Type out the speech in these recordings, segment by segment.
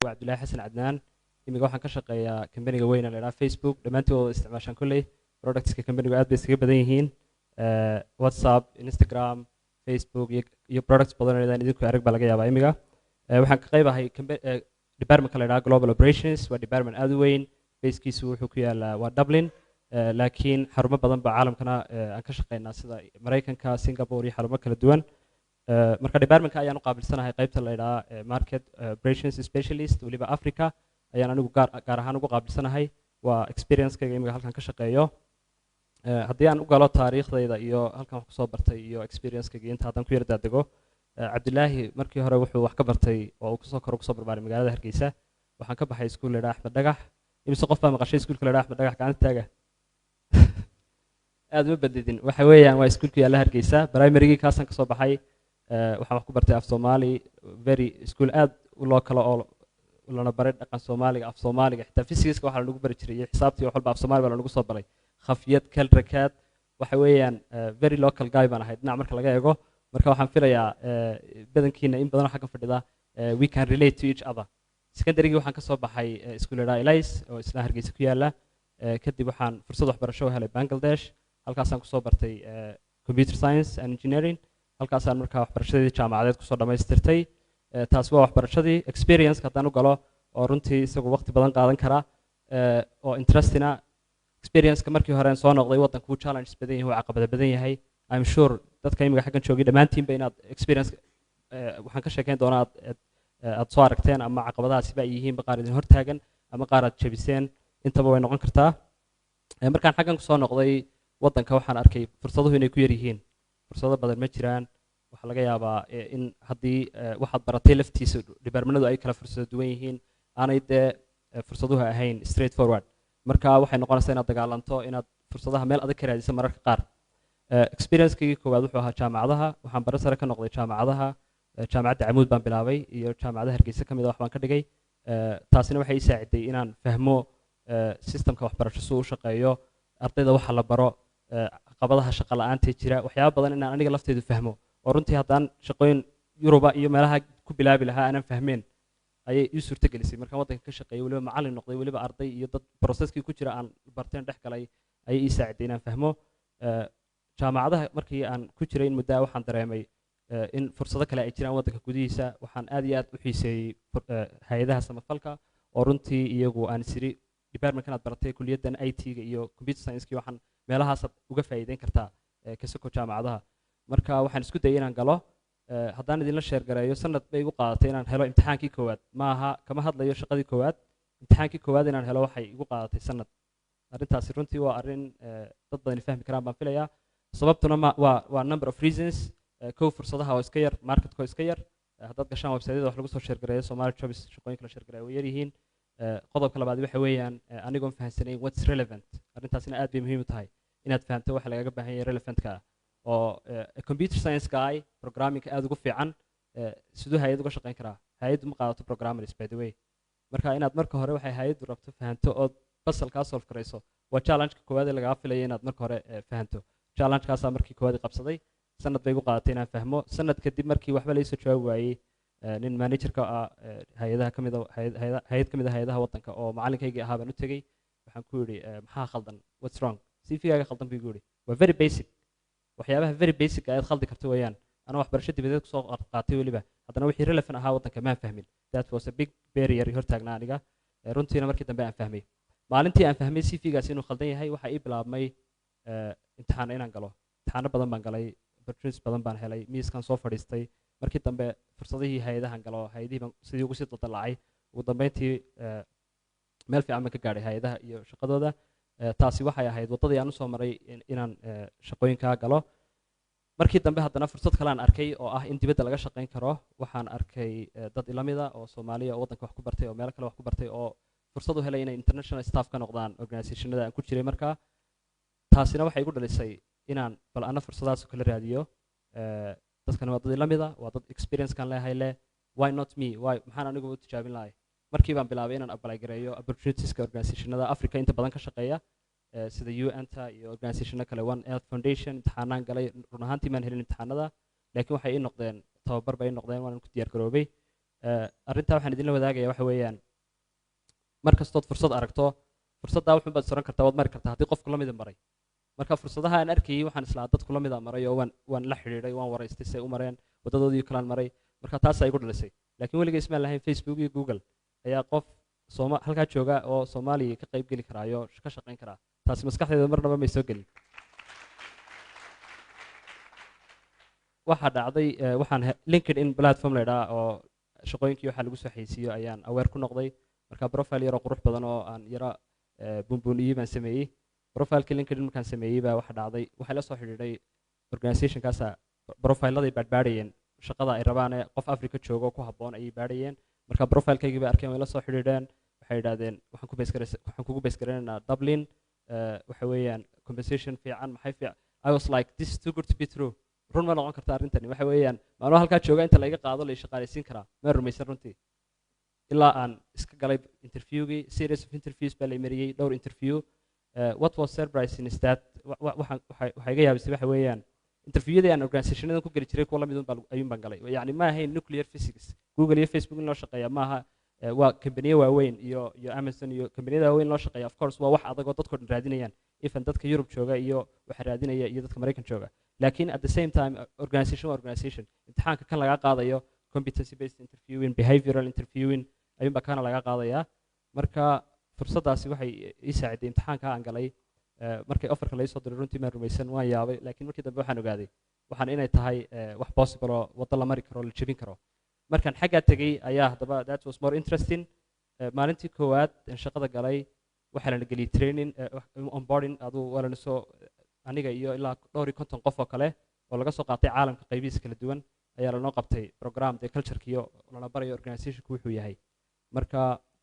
وعبد الله حسن عدنان imiga waxaan ka shaqeeyaa company-ga weyn ee la yiraahdo Facebook dhamaantii oo isticmaashan kulay products-ka company-gu aad bay iskaga badan yihiin WhatsApp, Instagram, Facebook iyo products badan oo idinku arag baa laga yaabaa imiga waxaan ka qaybahay department la yiraahdo Global Operations waa department aad u weyn base-kiisu wuxuu ku yaalaa waa Dublin laakiin xarumo badan baa caalamkana aan ka shaqeynaa sida Mareykanka, Singapore iyo xarumo kala duwan marka department-ka ayaan u qaabilsanahay qaybta la yiraahdo market operations specialist waliba Africa ayaan anigu gaar ahaan ugu qaabilsanahay waa experience-kayga imiga halkan ka shaqeeyo haddii aan u galo taariikhdayda iyo halkan wax ku soo bartay iyo experience-kayga inta haddaan ku yar daadego Cabdilaahi markii hore wuxuu wax ka bartay oo uu kusoo barbaaray magaalada Hargeysa waxaan ka baxay iskuul la yiraahdo Axmed Dhagax imise qof baa maqashay iskuulka la yiraahdo Axmed Dhagax gacanta taaga aad ma badidin waxa weeyaan waa iskuulka yaalla Hargeysa primary-gii kaasaan ka soo baxay waxaan wax ku bartay af Soomaali very school aad u loo kala oo lana baray dhaqan Soomaaliga af Soomaaliga xitaa physics-ka waxa lagu bari jiray xisaabtii wax walba af Soomaali baa lagu soo baray khafiyad kal rakaad waxa weeyaan very local guy baan ahay dhinac marka laga eego marka waxaan filayaa badankiina in badan xagga fadhida we can relate to each other secondary-gii waxaan ka soo baxay iskuulada Elais oo isla Hargeysa ku yaala kadib waxaan fursad waxbarasho u helay Bangladesh halkaasaan ku soo bartay computer science and engineering halkaasaan markaa waxbarashadii jaamacadeed ku soo dhamaystirtay taas waa waxbarashadii experience haddaan u galo oo runtii isagu waqti badan qaadan kara oo interestina experience-ka markii hore aan soo noqday waddanku uu challenges badan yahay oo caqabado badan yahay I'm sure dadka imiga xaggan joogay dhammaantiinba inaad experience waxaan ka sheekeyn doonaa aad soo aragteen ama caqabadahaasi ba ay yihiin qaar idin hortaagan ama qaar aad jabiseen intaba way noqon kartaa markaan xaggan ku soo noqday waddanka waxaan arkay fursaduhu inay ku yar yihiin fursado badan ma jiraan waxa laga yaabaa in haddii waxaad baratay laftiisa departmentu ay kala fursado duwan yihiin aanay dee fursaduhu ahayn straight forward marka waxay noqonaysaa inaad dagaalanto inaad fursadaha meel adag ka raadiso mararka qaar experience-kii koowaad wuxuu ahaa jaamacadaha waxaan baro sare ka noqday jaamacadaha jaamacadda Camuud baan bilaabay iyo jaamacadaha Hargeysa kamid ah wax baan ka dhigay taasina waxay ii saaciday inaan fahmo systemka waxbarasho soo u shaqeeyo ardayda waxa la baro caqabadaha shaqo la'aanta jira waxyaabo badan inaan aniga lafteedu fahmo oo runtii haddaan shaqooyin Yuruba iyo meelaha ku bilaabi lahaa aanan fahmeen ayay ii suurto gelisay markaan waddanka ka shaqeeyay waliba macallin noqday waliba arday iyo dad processkii ku jira aan barteen dhex galay ayay ii saaciday inaan fahmo jaamacadaha markii aan ku jiray in muddo waxaan dareemay in fursado kale ay jiraan waddanka gudihiisa waxaan aad iyo aad u xiiseeyay hay'adaha samafalka oo runtii iyagu aan siri department-kan aad baratay kuliyaddan IT-ga iyo computer science-kii waxaan meelahaas uga faa'iideyn kartaa kasoo jaamacadaha marka waxaan isku dayay inaan galo haddaan idinla sheer gareeyo sanad bay igu qaadatay inaan helo imtixaankii koowaad maaha kama hadlayo shaqadii koowaad imtixaankii koowaad inaan helo waxay igu qaadatay sanad arrintaasi runtii waa arrin dad badan fahmi karaan baan filayaa sababtuna waa number of reasons kow fursadaha oo iska yar marketka oo iska yar haddaad gashaan website-yada wax lagu soo sheer gareeyo Somali jobs shaqooyinka la sheer gareeyo way yar yihiin qodobka labaad waxa weeyaan anigoon fahansanayn what's relevant arrintaasina aad bay muhiim u tahay inaad fahanto waxa lagaga baahan yahay relevant-ka oo computer science guy programming aad ugu fiican sidoo hay'ad uga shaqeyn karaa hay'ad ma qaadato programmers by the way marka inaad marka hore waxay hay'adu rabto fahanto oo puzzle-ka solve karayso waa challenge-ka koowaad ee laga filayo inaad marka hore fahanto challenge-kaas markii koowaad qabsaday sanad bay igu qaadatay inaan fahmo sanad kadib markii waxba la soo jawaab waayay nin manager-ka hay'adaha kamid ah hay'ad kamid ah hay'adaha waddanka oo macallinkayga ahaa baan u tagay waxaan ku yiri maxaa khaldan what's wrong CV-gaaga khaldan buu igu yiri waa very basic waxyaabaha very basic ah aad khaldi karto weeyaan ana waxbarasho dibadeed ku soo qaatay waliba haddana wixii relevant ahaa waddanka ma fahmin that was a big barrier hortaagnaa aniga runtiina markii dambe aan fahmay maalintii aan fahmay CV-gaas inuu khaldan yahay waxa ii bilaabmay imtixaan inaan galo imtixaano badan baan galay opportunities badan baan helay miiskan soo fadhiistay markii dambe fursadihii hay'adahan galo hay'adihii baan sidii ugu sii dadalacay ugu dambeyntii meel fiican baan ka gaadhay hay'adaha iyo shaqadooda taasi waxay ahayd waddadii aan u soo maray inaan shaqooyinka galo markii dambe haddana fursad kale aan arkay oo ah in dibadda laga shaqeyn karo waxaan arkay dad ila mid ah oo Soomaaliya oo waddanka wax ku bartay oo meel kale wax ku bartay oo fursad u helay inay international staff ka noqdaan organization-nada aan ku jiray markaa taasina waxay igu dhalisay inaan bal ana fursadaas kala raadiyo dadkana waa dad ila mid ah waa dad experience kan leeyahay why not me why maxaan anigu u tijaabin lahay markii baan bilaabay inaan apply gareeyo opportunitieskka organization-nada Africa inta badan ka shaqeeya sida UN-ta iyo organization kale One Health Foundation imtixaanaan galay run ahaantii maan helin imtixaanada laakiin waxay ii noqdeen tababar bay noqdeen waan ku diyaar garoobay arrintaa waxaan idinla wadaagaya waxa weeyaan mar kastood fursad aragto fursaddaa wuxuun baad soran kartaa waad mari kartaa haddii qofku la mida maray marka fursadaha aan arkayay waxaan islaa dadku la mida maray oo waan la xidhiidhay waan waraystay say u mareen waddadoodii kalaan maray marka taasaa igu dhalisay laakiin weligay ismaan lahayn Facebook iyo Google ayaa qof halkaa jooga oo Soomaaliya ka qayb geli karaayo ka shaqayn karaa taasi maskaxdeeda marnaba may soo gelin waxaa dhacday waxaan LinkedIn platform la yidhaha oo shaqooyinkii waxaa lagu soo xaysiiyo ayaan aware ku noqday marka profile yaroo qurux badan oo aan yara bunbuniyey baan sameeyey profilekii LinkedIn markaan sameeyey baa waxa dhacday waxay la soo xidhiidhay organizationkaasa profiladay baadhbaadhayeen shaqada ay rabaan qof Africa joogo ku habboon ayay baadhayeen marka profilekaygii bay arkeen way la soo xidhiidheen waxay yidhaahdeen waxaan kugu base garanaynaa Dublin waxa weeyaan compensation fiican maxay fiican I was like this is too good to be true run ma noqon karta arrintani waxa weeyaan maano halkaa jooga inta laga qaado la shaqaaleysiin karaa ma rumaysan runtii ilaa aan iska galay interviewgii series of interviews baa la mariyay dhowr interview what was surprising is that waxa iga yaabisay waxa weeyaan interviewada aan organizationada ku gali jiray kuwa la mid ayuun baan galay yani ma ahayn nuclear physics Google iyo Facebook in loo shaqeeya maaha waa companiya waaweyn iyo Amazon iyo companiyada waaweyn loo shaqeeya of course waa wax adag oo dadku raadinayaan even dadka Europe jooga iyo waxa raadinaya iyo dadka Mareykan jooga laakiin at the same time organization imtixaanka kan laga qaadayo competency based interviewing behavioral interviewing ayuun baa kana laga qaadaya marka fursadaasi waxay ii saaciday imtixaanka aan galay markay offerka la soo diray runtii ma rumaysan waan yaabay laakiin markii dambe waxaan ogaaday waxaan inay tahay wax possible oo wada la mari karo la jabin karo markaan xagga tagay ayaa hadaba that was more interesting maalintii koowaad shaqada galay waxaa la geliyay training onboarding adu wala soo aniga iyo ilaa dhowr iyo 50 qof oo kale oo laga soo qaatay caalamka qaybihiisa kala duwan ayaa la noo qabtay program the culture iyo lana barayo organization-ku wuxuu yahay marka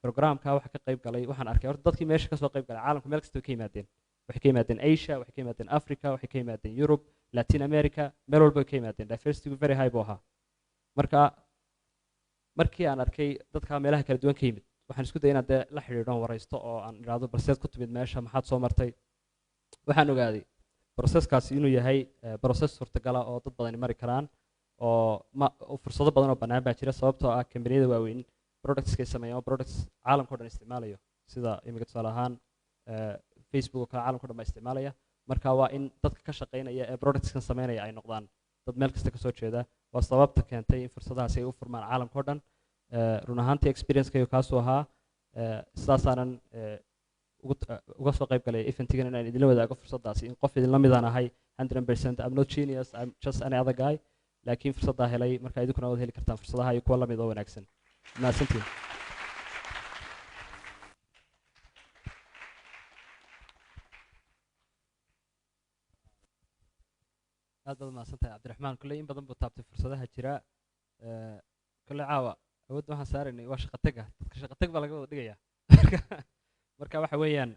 programka waxa ka qayb galay waxaan arkay horta dadkii meesha ka soo qayb galay caalamka meel kasta ka yimaadeen waxay ka yimaadeen Asia waxay ka yimaadeen Africa waxay ka yimaadeen Europe Latin America meel walba ka yimaadeen diversity very high boo ahaa marka markii aan arkay dadka meelaha kala duwan ka yimid waxaan isku dayay inaan la xiriiro waraysto oo aan iraado barseed ku timid meesha maxaad soo martay waxaan ogaaday processkaasi inuu yahay process suurtagal ah oo dad badan mari karaan oo fursado badan oo bannaan baa jira sababtoo ah kambaniyada waaweyn products-ka sameeyaan products caalamka oo dhan isticmaalayo sida imika tusaale ahaan Facebook oo kale caalamka oo dhan baa isticmaalaya marka waa in dadka ka shaqeynaya ee products-kan sameynaya ay noqdaan dad meel kasta ka soo jeeda waa sababta keentay in fursadahaasi ay u furmaan caalamka oo dhan run ahaantii experience-kayo kaasuu ahaa sidaasaanan uga soo qayb galay eventigan inaan idinla wadaago fursaddaasi in qof idinla midaan ahay 100% I'm not genius I'm just any other guy laakiin fursaddaa helay marka idinkuna waad heli kartaan fursadaha iyo kuwa la mid oo wanaagsan mahadsantiin aad baad mahadsantahay cabdiraxmaan kulley in badan buu taabtay fursadaha jira kulley caawa awoodda waxaan saaraynay waa shaqatega dadka shaqateg baa laga wada dhigayaa marka waxa weeyaan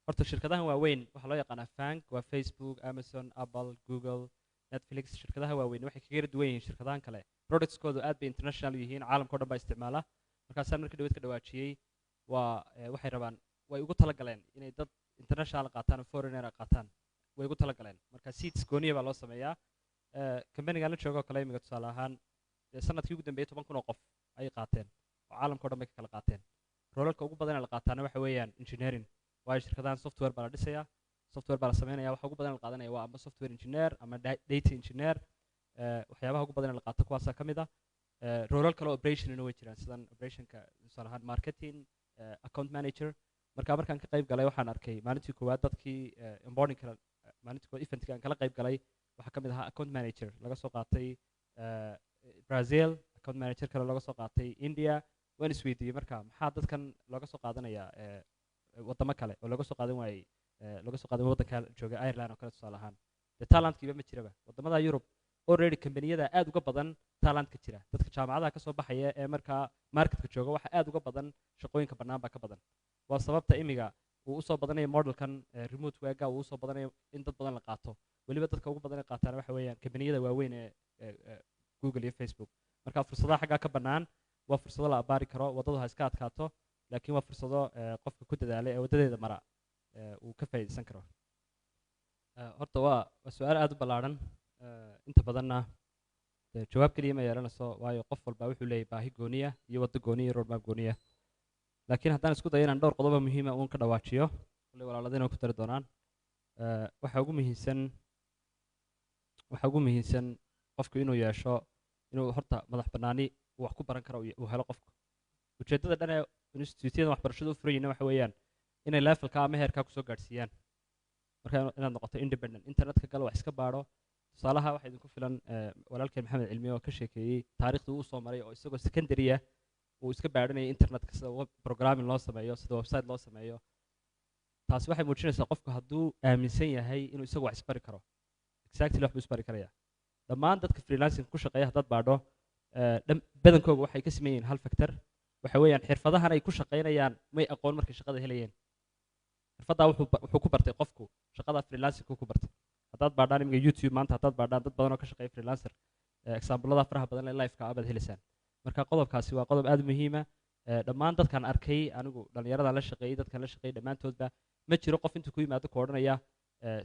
horta shirkadahan waaweyn waxaa loo yaqaanaa Fank waa Facebook Amazon Apple Google Netflix shirkadaha waaweyn waxay kaga duwan yihiin shirkadahan kale products-koodu aad bay international yihiin caalamka oo dhan baa isticmaala markaasaan markii dhaweyd ka dhawaajiyey waa waxay rabaan way ugu talagaleen inay dad international qaataan oo foreigner qaataan way ugu talagaleen marka seats gooniya baa loo sameeyaa company-ga la joogo kale imiga tusaale ahaan sanadkii ugu dambeeyay 10,000 oo qof ay qaateen oo caalamka oo dhan bay ka kala qaateen roolalka ugu badan ee la qaataana waxa weeyaan engineering waayo shirkadahan software baa la dhisayaa software baa la sameynaya waxa ugu badan la qaadanaya waa ama software engineer ama data engineer waxyaabaha ugu badan ee la qaato kuwaasa ka mid ah roolal kale operation way jiraan sidan operationka tusaale ahaan marketing account manager markaan ka qayb galay waxaan arkay maalintii koowaad dadkii onboarding kala maalintii koowaad event-ka aan kala qayb galay waxaa ka mid ahaa account manager laga soo qaatay Brazil account manager kale laga soo qaatay India waan isweydiiyey marka maxaa dadkan looga soo qaadanayaa wadamo kale oo laga soo qaadan waayey laga soo qaadan waddanka jooga Ireland oo kale tusaale ahaan talentkiiba ma jiraba wadamada Europe already kambaniyada aad uga badan talentka jira dadka jaamacadaha ka soo baxaya ee markaa marketka jooga waxa aad uga badan shaqooyinka bannaan baa ka badan waa sababta imiga uu u soo badanayo modelkan remote work uu u soo badanayo in dad badan la qaato waliba dadka ugu badan ee qaataan waxa weeyaan kambaniyada waaweyn ee Google iyo Facebook marka fursadaha xagga ka bannaan waa fursado la abaari karo wadadu ha iska adkaato laakiin waa fursado qofka ku dadaalay ee wadadeeda mara uu ka faa'iideysan karo horta waa su'aal aad u ballaaran inta badanna jawaab keliya ma yeelanayso waayo qof walba wuxuu leeyahay baahi gooniya iyo waddo gooniya roadmap gooniya laakiin haddaan isku dayo inaan dhowr qodobo muhiima uun ka dhawaajiyo kulley walaaladina ku dari doonaan waxa ugu muhiimsan qofku inuu yeesho inuu horta madax bannaani wax ku baran karo uu helo qofku ujeeddada dhan ee instituutyada waxbarashada u furan yihiin waxa weeyaan inay levelka ama heerkaa kusoo gaadhsiiyaan marka inaad noqoto independent internetka gal wax iska baadho tusaalaha waxaa idinku filan walaalkeen maxamed cilmi oo ka sheekeeyey taariikhdii uu soo maray oo isagoo secondary ah uu iska baadhanayay internetka sida programming loo sameeyo sida website loo sameeyo taasi waxay muujinaysaa qofku hadduu aaminsan yahay inuu isagu wax isbari karo exactly wax buu isbari karaya dhammaan dadka freelancing ku shaqeeya haddaad baadho badankooga waxay ka sameeyeen hal factor waxa weeyaan xirfadahan ay ku shaqaynayaan may aqoon markay shaqada helayeen xirfaddaa wuxuu ku bartay qofku shaqada freelancing ku bartay haddaad baadhaan iminka youtube maanta haddaad baadhaan dad badan oo ka shaqeeya freelancer examplada faraha badan ee live-ka abaad helaysaan marka qodobkaasi waa qodob aad muhiima dhammaan dadkan arkay anigu dhallinyaradan la shaqeeyey dadkan la shaqeeyey dhammaantoodba ma jiro qof intuu ku yimaado ku odhanaya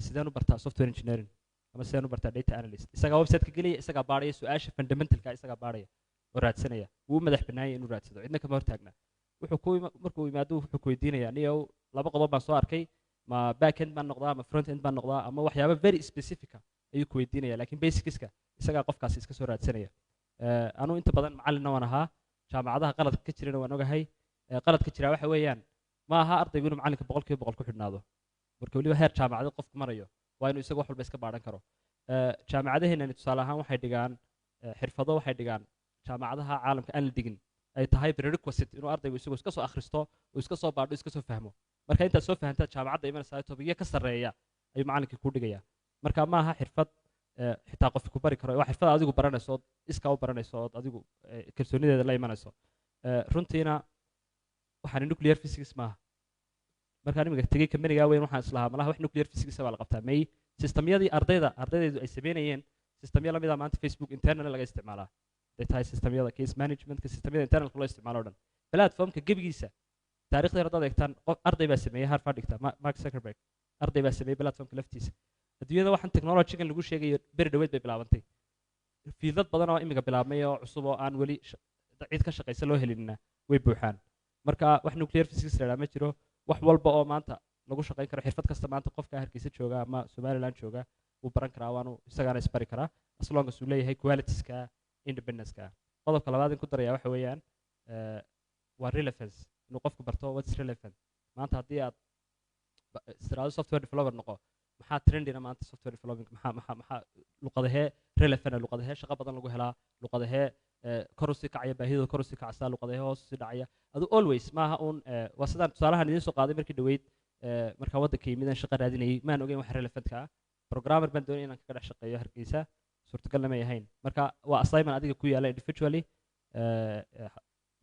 sideen u bartaa software engineering ama sideen u bartaa data analyst isagaa website-ka gelaya isagaa baadhaya su-aasha fundamentalka isagaa baadhaya oo raadsanaya wuu u madax bannaanyay inuu raadsado cidna kama hortaagna markuu yimaado wuxuu ku weydiinayaa niyow laba qodob baan soo arkay ma back end baan noqdaa ama front end baan noqdaa ama waxyaaba very specifica ayuu ku weydiinaya laakiin basicska isagaa qofkaasi iska soo raadsanaya anuu inta badan macallinna waan ahaa jaamacadaha qaladka ka jirana waan ogahay qaladka jira waxa weeyaan ma aha ardaygu inuu macallinka 100% ku xidhnaado marka weliba heer jaamacadeed qofku marayo waa inuu isagu wax walba iska baadhan karo jaamacadaheenani tusaale ahaan waxay dhigaan xirfado waxay dhigaan jaamacadaha caalamka aan la digin ay tahay prerequisite inuu ardaygu isagu iska soo akhristo uu iska soo baadho iska soo fahmo marka intaad soo fahantaad jaamacadda imanaysaa tobiyo ka sarreeya ayuu macallinkii ku dhigayaa marka ma aha xirfad xitaa qofki ku bari karo waa xirfad adigu baranayso ood iskaa u baranayso ood adigu kalsoonideeda la imanayso runtiina waxaan nuclear physics maaha markaan imika tegey kambanigaa weyn waxaan islahaa malaha wax nuclear physics baa la qabtaa may systemyadii ardaydeedu ay sameynayeen systemyo lamida maanta facebook internal laga isticmaalaa haday tahay systemyada case managementka systemyada internalka loo isticmaalo o dhan platformka gebigiisa taarikhdeer haddaad eegtaan arday baa sameeyey harvard dhigta mark zuckerberg arday baa sameeyey platformka laftiisa adduunyada waxaan technologygan lagu sheegayo beri dhaweed bay bilaabantay fiildad badan oo imika bilaabmay oo cusub oo aan weli cid ka shaqaysa loo helinina way buuxaan marka wax nuclear physics la ma jiro wax walba oo maanta lagu shaqayn karo xirfad kasta maanta qofka hargeysa jooga ama somaliland jooga wuu baran karaa waanu isagaana isbari karaa as long as uu leeyahay qualitieska independenceka qodobka labaad in ku daraya waxa weeyaan waa relevance inuu qofku barto what's relevant maanta haddii aad istiraado software developer noqo maxaa trendina maanta software development maxaa luqadahee relevant luqadahee shaqo badan lagu helaa luqadahee kor u sii kacaya baahidooda kor u sii kacsaa luqadahee hoos u sii dhacaya adu always maaha uun waa sidaan tusaalahan idiin soo qaaday markii dhaweyd markaan waddanka yimidaan shaqo raadinayay maan ogeyn wax relevantka ah programmer baan doonay inaan kaga dhex shaqeeyo hargeysa suurtagalna may ahayn marka waa assignment adiga ku yaala individually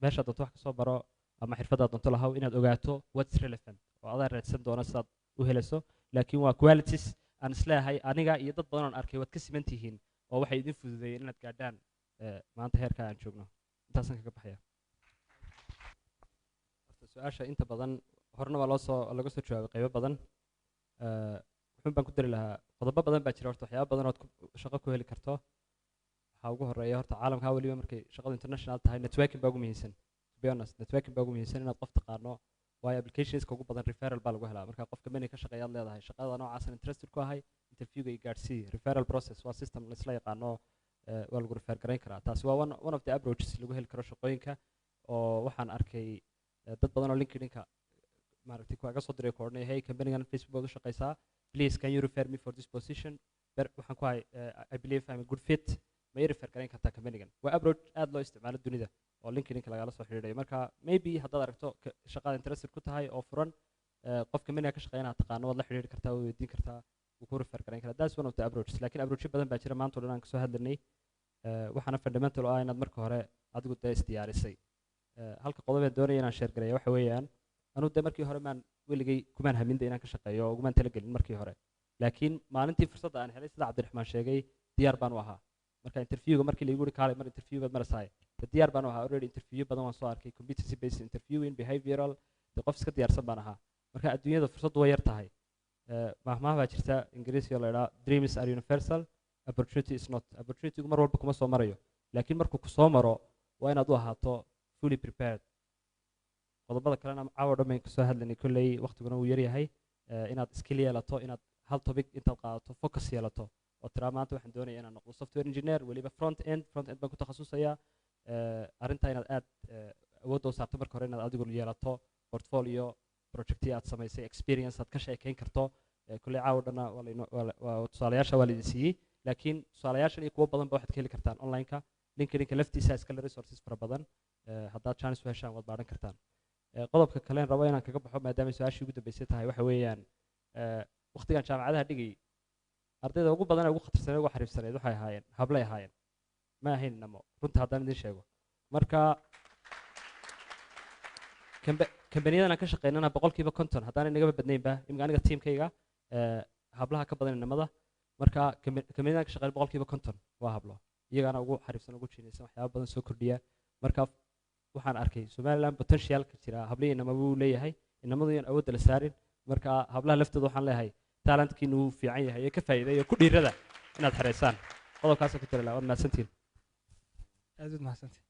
meesha doonto wax kasoo baro ama xirfadaad doonto lahaw inaad ogaato what's relevant oo adaa raadsan doona sidaad u helayso laakiin waa qualities aan isleeyahay aniga iyo dad badan oon arkay waad ka siman tihiin oo waxay idin fududeeyeen inaad gaadhaan maanta heerka aan joogno intaasaan kaga baxaya su-aasha inta badan horena waa laga soo jawaabay qaybo badan wuxuun baan ku dari lahaa qodobo badan baa jira horta waxyaaba badan ood shaqo ku heli karto waxaa ugu horeeya horta caalamkaa weliba markay shaqadu international tahay networking baa ugu muhiimsan to be honest networking baa ugu muhiimsan inaad qof taqaano waayo applicationska ugu badan referral baa lagu helaa marka qofka mani ka shaqeeyaad leedahay shaqada noocaasan interested ku ahay interviewga iyo gaadsii referral process waa system laisla yaqaano waa lagu refer garayn karaa taasi waa one of the approaches lagu heli karo shaqooyinka oo waxaan arkay dad badan oo linkedinka maaragtay kaga soo diray koodhnay hey companygan facebook baad u shaqaysaa please can you refer me for this position waxaan ku hay I believe I'm a good fit ma i refer garayn kartaa companygan waa approach aad loo isticmaalo dunida oo linkedinka lagala soo xiriirayo marka maybe haddaad aragto shaqada interested ku tahay oo furan qof companyga ka shaqeynaa taqaano waad la xiriiri kartaa waad weydiin kartaa wuu ku refer garayn karaa that's one of the approaches laakiin approachyo badan baa jira maanta oo dhan aan kasoo hadlanay waxaana fundamental oo ah inaad marka hore adigu dee isdiyaarisay halka qodobeen doonaya inaan sheer gareeya waxa weeyaan anuu dee markii hore maan weligay kumaan haminda inaan ka shaqeeyo oo ugumaan talagelin markii hore laakiin maalintii fursadda aan helay sida cabdiraxmaan sheegay diyaar baan u ahaa marka interviewga markii laigu yiri kaalay mar interview baad marasaay diyaar baan u ahaa already interview badan waan soo arkay competency based interviewing behavioral dee qof iska diyaarsan baan ahaa marka adduunyada fursaddu way yar tahay mahmaah baa jirta ingiriisi oo la idhaa dreams are universal opportunity is not opportunity mar walba kuma soo marayo laakiin markuu ku soo maro waa inaad u ahaato fully prepared qodobada kalena caawa dhammayn ka soo hadlanay kolley waqtiguna uu yar yahay inaad skill yeelato inaad hal topic intaad qaadato focus yeelato oo tiraa maanta waxaan doonayaa inaan noqdo software engineer weliba front end baan ku takhasusayaa arrintaa inaad aad awoodda u saarto marka hore inaad adigu yeelato portfolio projectii aad samaysay experience aad ka sheekayn karto kolley caawa dhanna waa tusaalayaasha waa laidin siiyey laakiin tusaalayaashan iyo kuwo badan ba waxaad ka heli kartaan online-ka linkedin-ka laftiisa iskale resources fara badan haddaad chance u heshaan waad baadhan kartaan qodobka kale rabo inaan kaga baxo maadaama su-aashii ugu dambeysay tahay waxa weeyaan waqtigan jaamacadaha dhigay ardayda ugu badan ee ugu khatarsaneed ugu xariifsaneed waxay ahaayeen hablay ahaayeen ma ahayn namo runta haddaan idin sheego marka kambaniyadana ka shaqeynana boqolkiiba 50 haddaan inagaba badnaynba imika aniga tiimkayga hablaha ka badan inamada marka kambaniyadana ka shaqeyn boqolkiiba 50 waa hablo iyagana ugu xariifsan ugu jiinaysan waxyaabo badan soo kordhiya marka waxaan arkay Somaliland potential ka jira hablihii inamaba uu leeyahay inamadu aan awood la saarin marka hablaha laftooda waxaan leeyahay talentkiinu uu fiican yahay ee ka faa'iideeyo ku dhiirada inaad xareysaan qodobkaas ku jira la wad mahadsantiin aad u mahadsantiin